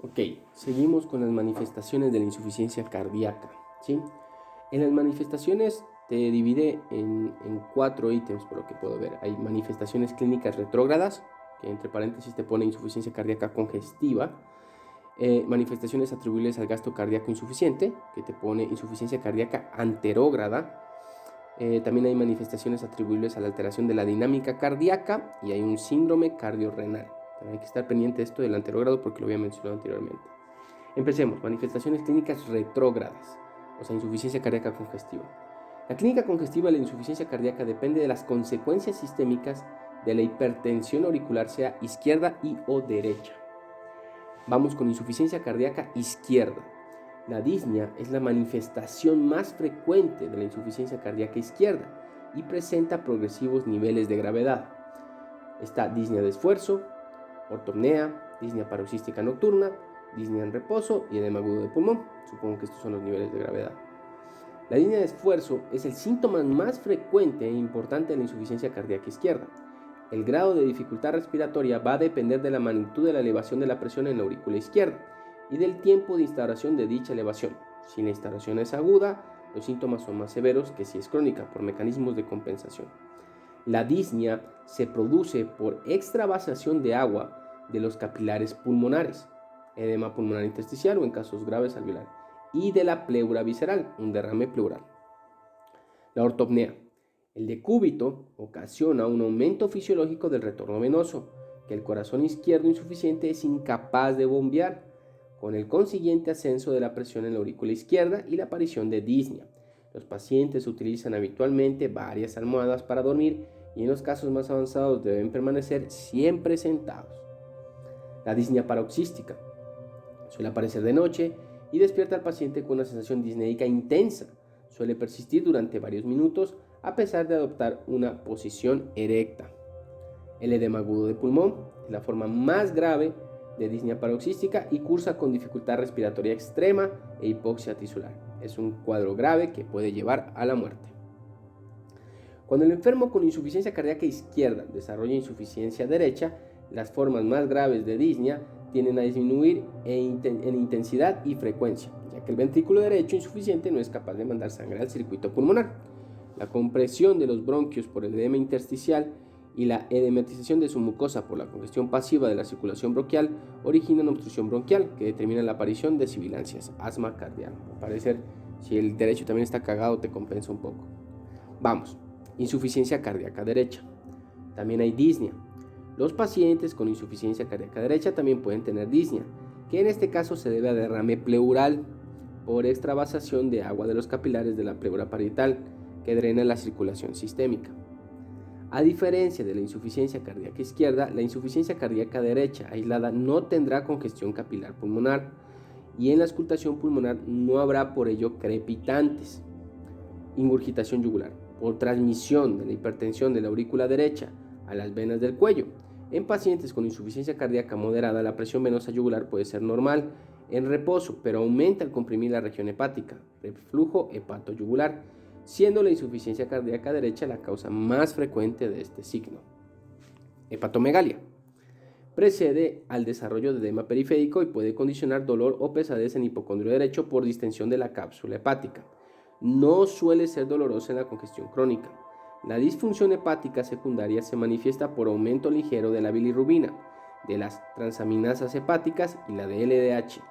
Ok, seguimos con las manifestaciones de la insuficiencia cardíaca, ¿sí? En las manifestaciones te divide en 4 ítems, por lo que puedo ver. Hay manifestaciones clínicas retrógradas, que entre paréntesis te pone insuficiencia cardíaca congestiva. Manifestaciones atribuibles al gasto cardíaco insuficiente, que te pone insuficiencia cardíaca anterógrada. También hay manifestaciones atribuibles a la alteración de la dinámica cardíaca y hay un síndrome cardiorrenal. Pero hay que estar pendiente de esto del anterógrado porque lo había mencionado anteriormente. Empecemos. Manifestaciones clínicas retrógradas, o sea, insuficiencia cardíaca congestiva. La clínica congestiva de la insuficiencia cardíaca depende de las consecuencias sistémicas de la hipertensión auricular, sea izquierda y o derecha. Vamos con insuficiencia cardíaca izquierda. La disnea es la manifestación más frecuente de la insuficiencia cardíaca izquierda y presenta progresivos niveles de gravedad. Está disnea de esfuerzo, ortopnea, disnea paroxística nocturna, disnea en reposo y edema agudo de pulmón. Supongo que estos son los niveles de gravedad. La disnea de esfuerzo es el síntoma más frecuente e importante de la insuficiencia cardíaca izquierda. El grado de dificultad respiratoria va a depender de la magnitud de la elevación de la presión en la aurícula izquierda y del tiempo de instauración de dicha elevación. Si la instauración es aguda, los síntomas son más severos que si es crónica, por mecanismos de compensación. La disnea se produce por extravasación de agua de los capilares pulmonares, edema pulmonar intersticial o en casos graves alveolar, y de la pleura visceral, un derrame pleural. La ortopnea. El decúbito ocasiona un aumento fisiológico del retorno venoso, que el corazón izquierdo insuficiente es incapaz de bombear, con el consiguiente ascenso de la presión en la aurícula izquierda y la aparición de disnea. Los pacientes utilizan habitualmente varias almohadas para dormir y en los casos más avanzados deben permanecer siempre sentados. La disnea paroxística suele aparecer de noche y despierta al paciente con una sensación disneica intensa. Suele persistir durante varios minutos a pesar de adoptar una posición erecta. El edema agudo de pulmón es la forma más grave de disnea paroxística y cursa con dificultad respiratoria extrema e hipoxia tisular. Es un cuadro grave que puede llevar a la muerte. Cuando el enfermo con insuficiencia cardíaca izquierda desarrolla insuficiencia derecha, las formas más graves de disnea tienden a disminuir en intensidad y frecuencia, ya que el ventrículo derecho insuficiente no es capaz de mandar sangre al circuito pulmonar. La compresión de los bronquios por el edema intersticial y la edematización de su mucosa por la congestión pasiva de la circulación bronquial originan obstrucción bronquial que determina la aparición de sibilancias, asma cardíaco. Al parecer, si el derecho también está cagado, te compensa un poco. Vamos, insuficiencia cardíaca derecha. También hay disnea. Los pacientes con insuficiencia cardíaca derecha también pueden tener disnea, que en este caso se debe a derrame pleural por extravasación de agua de los capilares de la pleura parietal que drena la circulación sistémica. A diferencia de la insuficiencia cardíaca izquierda, la insuficiencia cardíaca derecha aislada no tendrá congestión capilar pulmonar y en la auscultación pulmonar no habrá por ello crepitantes. Ingurgitación yugular por transmisión de la hipertensión de la aurícula derecha a las venas del cuello. En pacientes con insuficiencia cardíaca moderada, la presión venosa yugular puede ser normal en reposo, pero aumenta al comprimir la región hepática, reflujo hepatoyugular, siendo la insuficiencia cardíaca derecha la causa más frecuente de este signo. Hepatomegalia. Precede al desarrollo de edema periférico y puede condicionar dolor o pesadez en hipocondrio derecho por distensión de la cápsula hepática. No suele ser dolorosa en la congestión crónica. La disfunción hepática secundaria se manifiesta por aumento ligero de la bilirrubina, de las transaminasas hepáticas y la de LDH.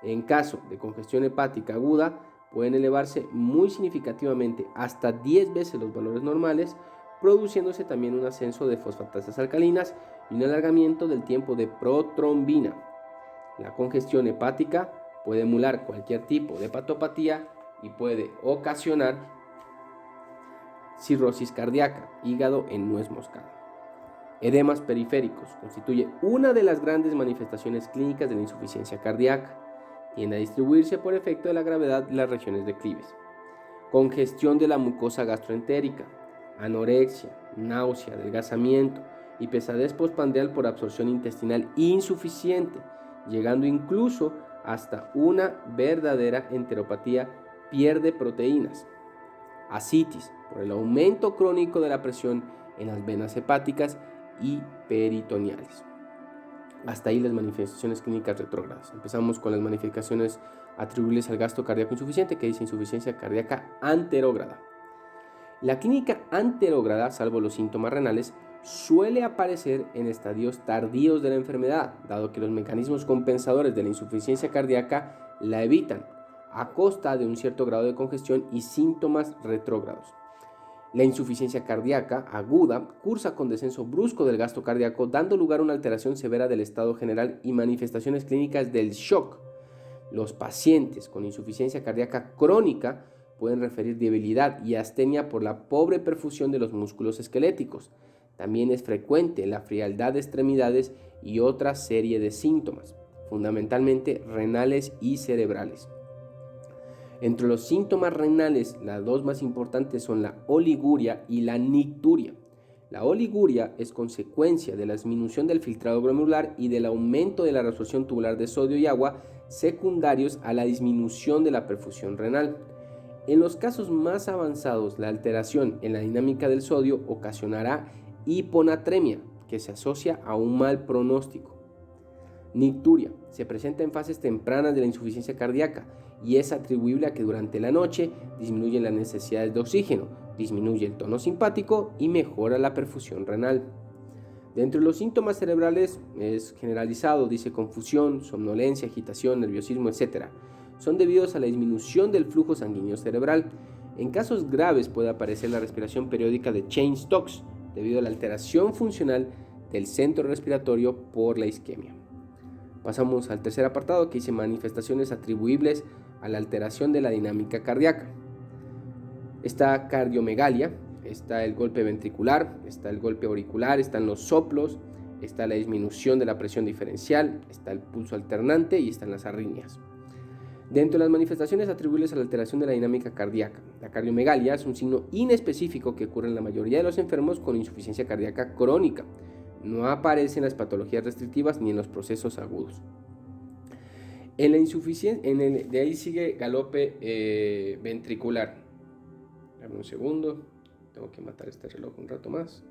En caso de congestión hepática aguda, pueden elevarse muy significativamente hasta 10 veces los valores normales, produciéndose también un ascenso de fosfatasas alcalinas y un alargamiento del tiempo de protrombina. La congestión hepática puede emular cualquier tipo de hepatopatía y puede ocasionar cirrosis cardíaca, hígado en nuez moscada. Edemas periféricos constituye una de las grandes manifestaciones clínicas de la insuficiencia cardíaca. Tiende a distribuirse por efecto de la gravedad de las regiones declives. Congestión de la mucosa gastroentérica, anorexia, náusea, adelgazamiento y pesadez postprandial por absorción intestinal insuficiente, llegando incluso hasta una verdadera enteropatía, pierde proteínas. Ascitis, por el aumento crónico de la presión en las venas hepáticas y peritoneales. Hasta ahí las manifestaciones clínicas retrógradas. Empezamos con las manifestaciones atribuibles al gasto cardíaco insuficiente, que dice insuficiencia cardíaca anterógrada. La clínica anterógrada, salvo los síntomas renales, suele aparecer en estadios tardíos de la enfermedad, dado que los mecanismos compensadores de la insuficiencia cardíaca la evitan, a costa de un cierto grado de congestión y síntomas retrógrados. La insuficiencia cardíaca aguda cursa con descenso brusco del gasto cardíaco, dando lugar a una alteración severa del estado general y manifestaciones clínicas del shock. Los pacientes con insuficiencia cardíaca crónica pueden referir debilidad y astenia por la pobre perfusión de los músculos esqueléticos. También es frecuente la frialdad de extremidades y otra serie de síntomas, fundamentalmente renales y cerebrales. Entre los síntomas renales, las dos más importantes son la oliguria y la nicturia. La oliguria es consecuencia de la disminución del filtrado glomerular y del aumento de la reabsorción tubular de sodio y agua secundarios a la disminución de la perfusión renal. En los casos más avanzados, la alteración en la dinámica del sodio ocasionará hiponatremia, que se asocia a un mal pronóstico. Nicturia se presenta en fases tempranas de la insuficiencia cardíaca y es atribuible a que durante la noche disminuyen las necesidades de oxígeno, disminuye el tono simpático y mejora la perfusión renal. Dentro de los síntomas cerebrales es generalizado, dice confusión, somnolencia, agitación, nerviosismo, etc. Son debidos a la disminución del flujo sanguíneo cerebral. En casos graves puede aparecer la respiración periódica de Cheyne-Stokes debido a la alteración funcional del centro respiratorio por la isquemia. Pasamos al tercer apartado, que dice manifestaciones atribuibles a la alteración de la dinámica cardíaca. Está cardiomegalia, está el golpe ventricular, está el golpe auricular, están los soplos, está la disminución de la presión diferencial, está el pulso alternante y están las arritmias. Dentro de las manifestaciones atribuibles a la alteración de la dinámica cardíaca, la cardiomegalia es un signo inespecífico que ocurre en la mayoría de los enfermos con insuficiencia cardíaca crónica. No aparece en las patologías restrictivas ni en los procesos agudos. En la insuficiencia, de ahí sigue galope ventricular. Dame un segundo, tengo que matar este reloj un rato más.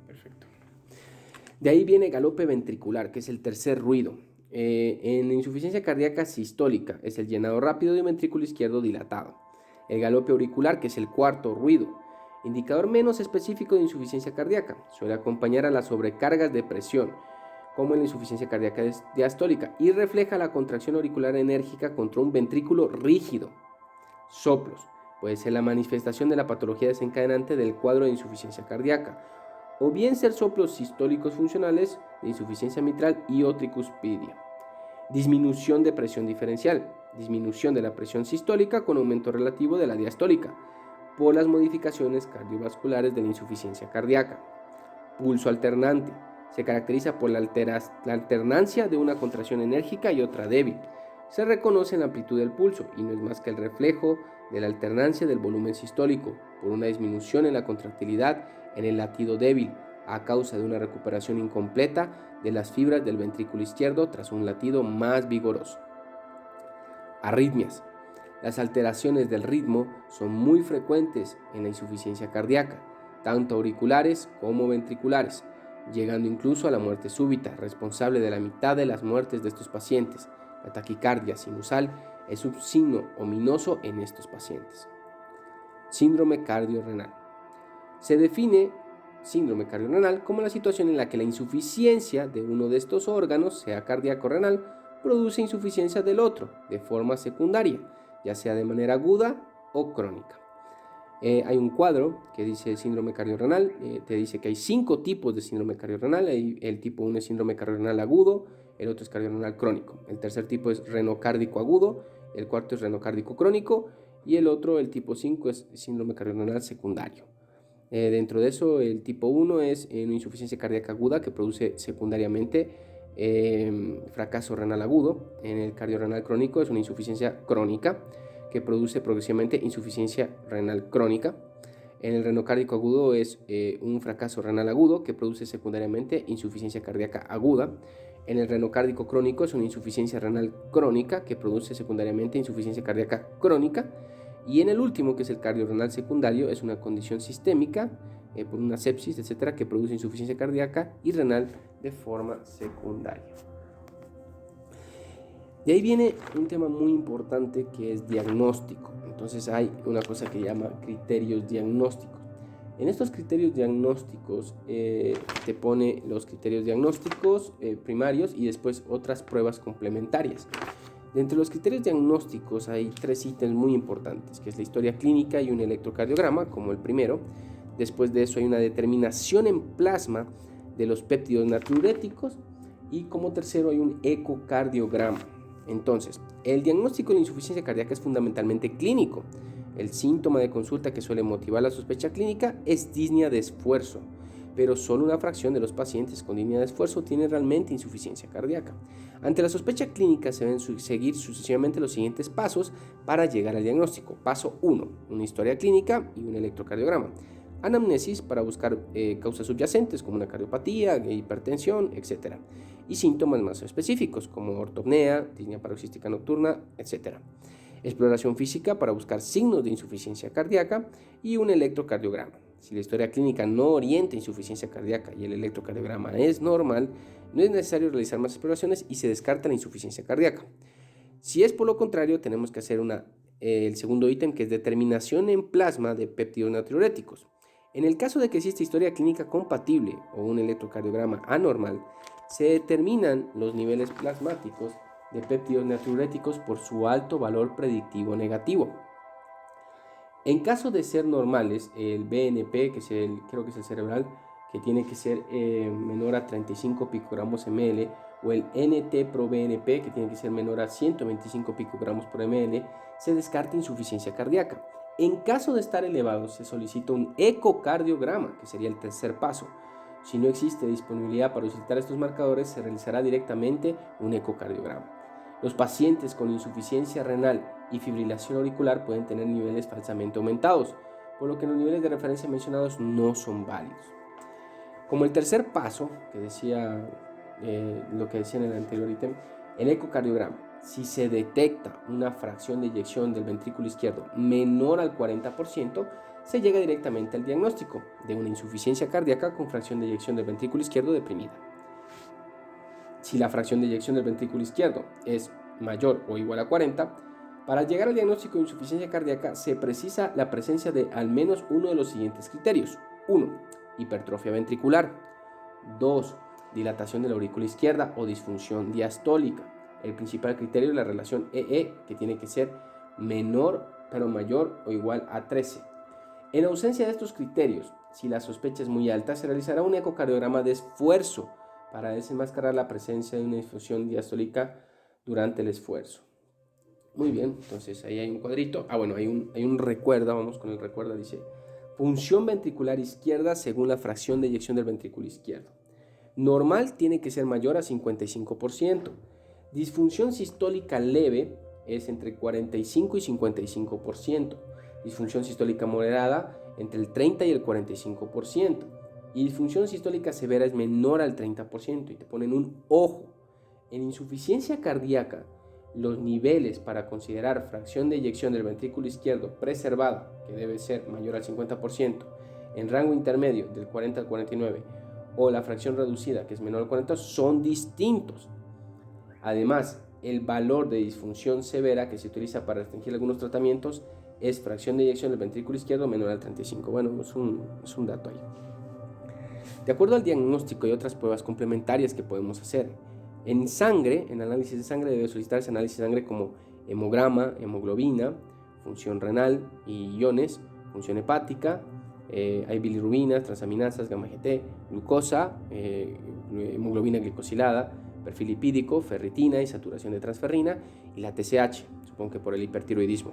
Perfecto. De ahí viene galope ventricular, que es el tercer ruido. En insuficiencia cardíaca sistólica es el llenado rápido de un ventrículo izquierdo dilatado. El galope auricular, que es el cuarto ruido, indicador menos específico de insuficiencia cardíaca, suele acompañar a las sobrecargas de presión, como en la insuficiencia cardíaca diastólica, y refleja la contracción auricular enérgica contra un ventrículo rígido. Soplos, puede ser la manifestación de la patología desencadenante del cuadro de insuficiencia cardíaca, o bien ser soplos sistólicos funcionales de insuficiencia mitral y o tricuspidia. Disminución de presión diferencial, disminución de la presión sistólica con aumento relativo de la diastólica, por las modificaciones cardiovasculares de la insuficiencia cardíaca. Pulso alternante, se caracteriza por la alternancia de una contracción enérgica y otra débil. Se reconoce en la amplitud del pulso y no es más que el reflejo de la alternancia del volumen sistólico por una disminución en la contractilidad en el latido débil a causa de una recuperación incompleta de las fibras del ventrículo izquierdo tras un latido más vigoroso. Arritmias. Las alteraciones del ritmo son muy frecuentes en la insuficiencia cardíaca, tanto auriculares como ventriculares, llegando incluso a la muerte súbita, responsable de la mitad de las muertes de estos pacientes. La taquicardia sinusal es un signo ominoso en estos pacientes. Síndrome cardiorrenal. Se define síndrome cardiorrenal como la situación en la que la insuficiencia de uno de estos órganos, sea cardíaco o renal, produce insuficiencia del otro de forma secundaria, ya sea de manera aguda o crónica. Hay un cuadro que dice síndrome cardiorrenal, te dice que hay 5 tipos de síndrome cardiorrenal. El tipo 1 es síndrome cardiorrenal agudo, el otro es cardiorrenal crónico, el tercer tipo es renocárdico agudo, el cuarto es renocárdico crónico y el otro, el tipo 5, es síndrome cardiorrenal secundario. Dentro de eso, el tipo 1 es una insuficiencia cardíaca aguda que produce secundariamente fracaso renal agudo. En el cardiorrenal crónico es una insuficiencia crónica que produce progresivamente insuficiencia renal crónica. En el renocárdico agudo es un fracaso renal agudo que produce secundariamente insuficiencia cardíaca aguda. En el renocárdico crónico es una insuficiencia renal crónica que produce secundariamente insuficiencia cardíaca crónica. Y en el último, que es el cardiorrenal secundario, es una condición sistémica por una sepsis, etcétera, que produce insuficiencia cardíaca y renal de forma secundaria. De ahí viene un tema muy importante que es diagnóstico. Entonces hay una cosa que llama criterios diagnósticos. En estos criterios diagnósticos te pone los criterios diagnósticos primarios y después otras pruebas complementarias. Dentro de los criterios diagnósticos hay 3 ítems muy importantes, que es la historia clínica y un electrocardiograma, como el primero. Después de eso hay una determinación en plasma de los péptidos natriuréticos y como tercero hay un ecocardiograma. Entonces, el diagnóstico de la insuficiencia cardíaca es fundamentalmente clínico. El síntoma de consulta que suele motivar la sospecha clínica es disnea de esfuerzo, pero solo una fracción de los pacientes con disnea de esfuerzo tienen realmente insuficiencia cardíaca. Ante la sospecha clínica se deben seguir sucesivamente los siguientes pasos para llegar al diagnóstico. Paso 1, una historia clínica y un electrocardiograma. Anamnesis para buscar causas subyacentes como una cardiopatía, hipertensión, etc. Y síntomas más específicos como ortopnea, disnea paroxística nocturna, etc. Exploración física para buscar signos de insuficiencia cardíaca y un electrocardiograma. Si la historia clínica no orienta insuficiencia cardíaca y el electrocardiograma es normal, no es necesario realizar más exploraciones y se descarta la insuficiencia cardíaca. Si es por lo contrario, tenemos que hacer el segundo ítem, que es determinación en plasma de péptidos natriuréticos. En el caso de que exista historia clínica compatible o un electrocardiograma anormal, se determinan los niveles plasmáticos de péptidos natriuréticos por su alto valor predictivo negativo. En caso de ser normales, el BNP, creo que es el cerebral, que tiene que ser menor a 35 picogramos ml, o el NT-proBNP, que tiene que ser menor a 125 picogramos por ml, se descarta insuficiencia cardíaca. En caso de estar elevado, se solicita un ecocardiograma, que sería el tercer paso. Si no existe disponibilidad para solicitar estos marcadores, se realizará directamente un ecocardiograma. Los pacientes con insuficiencia renal y fibrilación auricular pueden tener niveles falsamente aumentados, por lo que los niveles de referencia mencionados no son válidos. Como el tercer paso, que decía lo que decía en el anterior ítem, el ecocardiograma. Si se detecta una fracción de eyección del ventrículo izquierdo menor al 40%, se llega directamente al diagnóstico de una insuficiencia cardíaca con fracción de eyección del ventrículo izquierdo deprimida. Si la fracción de eyección del ventrículo izquierdo es mayor o igual a 40, para llegar al diagnóstico de insuficiencia cardíaca se precisa la presencia de al menos uno de los siguientes criterios. 1. Hipertrofia ventricular. 2. Dilatación de la aurícula izquierda o disfunción diastólica. El principal criterio es la relación EE, que tiene que ser menor pero mayor o igual a 13. En ausencia de estos criterios, si la sospecha es muy alta, se realizará un ecocardiograma de esfuerzo para desenmascarar la presencia de una disfunción diastólica durante el esfuerzo. Muy bien, entonces ahí hay un cuadrito. Bueno, hay un recuerda, vamos con el recuerda, dice función ventricular izquierda según la fracción de eyección del ventrículo izquierdo. Normal tiene que ser mayor a 55%. Disfunción sistólica leve es entre 45 y 55%. Disfunción sistólica moderada entre el 30 y el 45%. Y disfunción sistólica severa es menor al 30%. Y te ponen un ojo. En insuficiencia cardíaca, los niveles para considerar fracción de eyección del ventrículo izquierdo preservada, que debe ser mayor al 50%, en rango intermedio del 40 al 49%, o la fracción reducida, que es menor al 40%, son distintos. Además, el valor de disfunción severa que se utiliza para restringir algunos tratamientos es fracción de eyección del ventrículo izquierdo menor al 35%. Bueno, es un dato ahí. De acuerdo al diagnóstico y otras pruebas complementarias que podemos hacer, en sangre, en análisis de sangre, debe solicitarse análisis de sangre como hemograma, hemoglobina, función renal y iones, función hepática, hay bilirrubinas, transaminasas, gamma GT, glucosa, hemoglobina glicosilada, perfil lipídico, ferritina y saturación de transferrina, y la TSH, supongo que por el hipertiroidismo.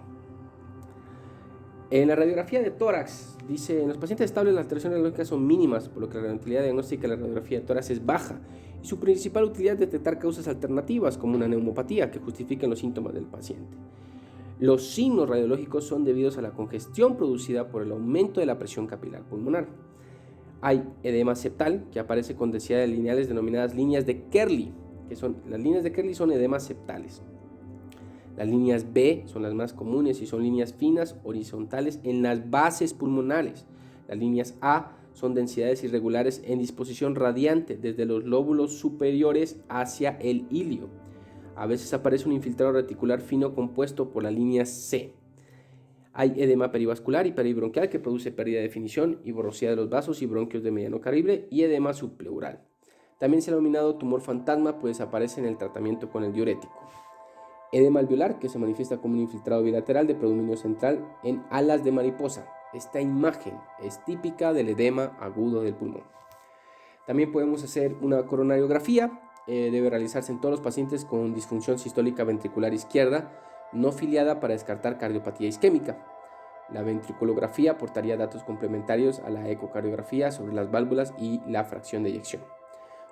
En la radiografía de tórax, dice, en los pacientes estables las alteraciones radiológicas son mínimas, por lo que la utilidad diagnóstica de la radiografía de tórax es baja, y su principal utilidad es detectar causas alternativas, como una neumopatía, que justifiquen los síntomas del paciente. Los signos radiológicos son debidos a la congestión producida por el aumento de la presión capilar pulmonar. Hay edema septal, que aparece con densidades lineales denominadas líneas de Kerley, las líneas de Kerley son edemas septales. Las líneas B son las más comunes y son líneas finas horizontales en las bases pulmonares. Las líneas A son densidades irregulares en disposición radiante desde los lóbulos superiores hacia el ilio. A veces aparece un infiltrado reticular fino compuesto por la línea C. Hay edema perivascular y peribronquial que produce pérdida de definición y borrosidad de los vasos y bronquios de mediano calibre y edema subpleural. También se ha denominado tumor fantasma, pues aparece en el tratamiento con el diurético. Edema alveolar, que se manifiesta como un infiltrado bilateral de predominio central en alas de mariposa. Esta imagen es típica del edema agudo del pulmón. También podemos hacer una coronariografía. Debe realizarse en todos los pacientes con disfunción sistólica ventricular izquierda no filiada para descartar cardiopatía isquémica. La ventriculografía aportaría datos complementarios a la ecocardiografía sobre las válvulas y la fracción de eyección.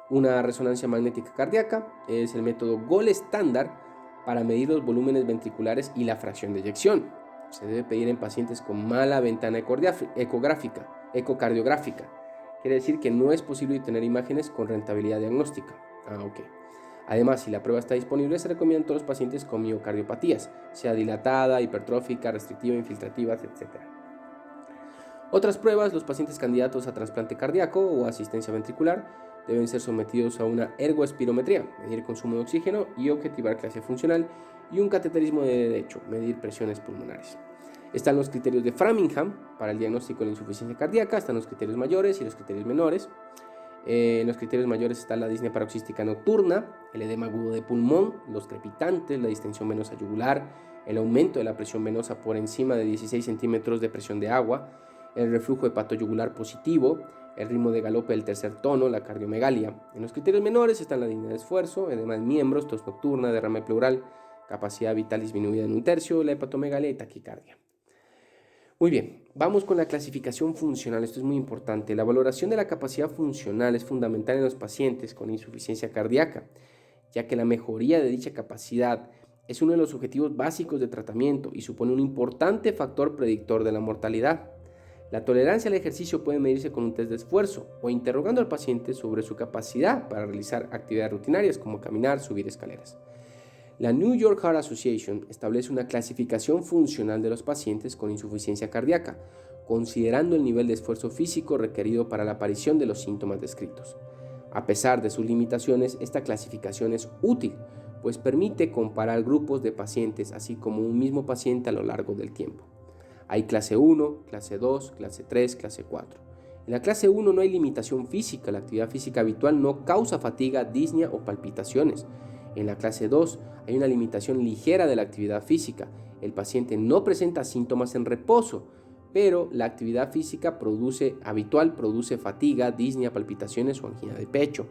Una resonancia magnética cardíaca es el método gold estándar para medir los volúmenes ventriculares y la fracción de eyección. Se debe pedir en pacientes con mala ventana ecocardiográfica. Quiere decir que no es posible obtener imágenes con rentabilidad diagnóstica. Además, si la prueba está disponible, se recomienda a todos los pacientes con miocardiopatías, sea dilatada, hipertrófica, restrictiva, infiltrativas, etc. Otras pruebas: los pacientes candidatos a trasplante cardíaco o asistencia ventricular deben ser sometidos a una ergoespirometría, medir consumo de oxígeno y objetivar clase funcional, y un cateterismo de derecho, medir presiones pulmonares. Están los criterios de Framingham para el diagnóstico de la insuficiencia cardíaca, están los criterios mayores y los criterios menores. En los criterios mayores está la disnea paroxística nocturna, el edema agudo de pulmón, los crepitantes, la distensión venosa yugular, el aumento de la presión venosa por encima de 16 centímetros de presión de agua, el reflujo hepatoyugular positivo, el ritmo de galope del tercer tono, la cardiomegalia. En los criterios menores están la disnea de esfuerzo, edema de miembros, tos nocturna, derrame pleural, capacidad vital disminuida en 1/3, la hepatomegalia y taquicardia. Muy bien, vamos con la clasificación funcional. Esto es muy importante. La valoración de la capacidad funcional es fundamental en los pacientes con insuficiencia cardíaca, ya que la mejoría de dicha capacidad es uno de los objetivos básicos de tratamiento y supone un importante factor predictor de la mortalidad. La tolerancia al ejercicio puede medirse con un test de esfuerzo o interrogando al paciente sobre su capacidad para realizar actividades rutinarias como caminar, subir escaleras. La New York Heart Association establece una clasificación funcional de los pacientes con insuficiencia cardíaca, considerando el nivel de esfuerzo físico requerido para la aparición de los síntomas descritos. A pesar de sus limitaciones, esta clasificación es útil, pues permite comparar grupos de pacientes, así como un mismo paciente a lo largo del tiempo. Hay clase 1, clase 2, clase 3, clase 4. En la clase 1 no hay limitación física, la actividad física habitual no causa fatiga, disnea o palpitaciones. En la clase 2 hay una limitación ligera de la actividad física. El paciente no presenta síntomas en reposo, pero la actividad física habitual produce fatiga, disnea, palpitaciones o angina de pecho.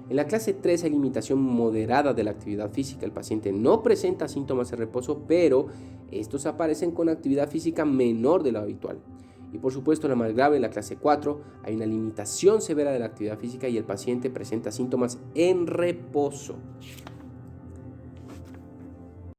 En la clase 3 hay limitación moderada de la actividad física. El paciente no presenta síntomas en reposo, pero estos aparecen con actividad física menor de lo habitual. Y por supuesto, la más grave, en la clase 4, hay una limitación severa de la actividad física y el paciente presenta síntomas en reposo.